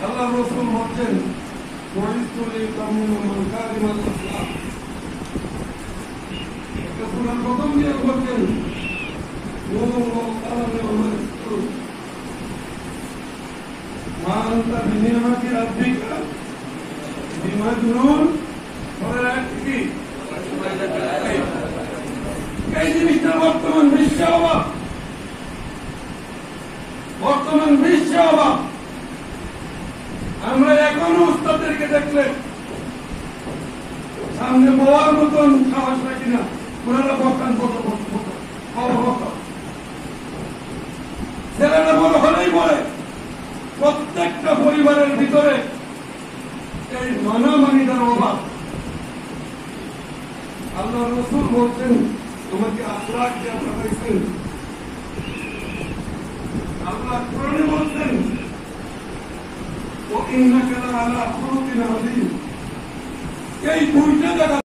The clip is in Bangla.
আল্লাহ রসুল বলছেন প্রথম দিয়ে বলছেন এই জিনিসটা বর্তমান বিশ্বে অভাব। আমরা এখনো উস্তাদেরকে দেখলে সামনে বলার মতন সাহস রাখি না, ওনারা বকান ছেলেরা বড় হলেই বলে প্রত্যেকটা পরিবারের ভিতরে এই মানামানিটার অভাব। আল্লাহ রসুল বলছেন তোমাকে আখলাক দিয়ে পাঠাইছেন। আল্লাহ কোরআনে বলছেন ও ইন্নাকা লাআলা খুলুকিন আযীম। এই দুইটা জায়গা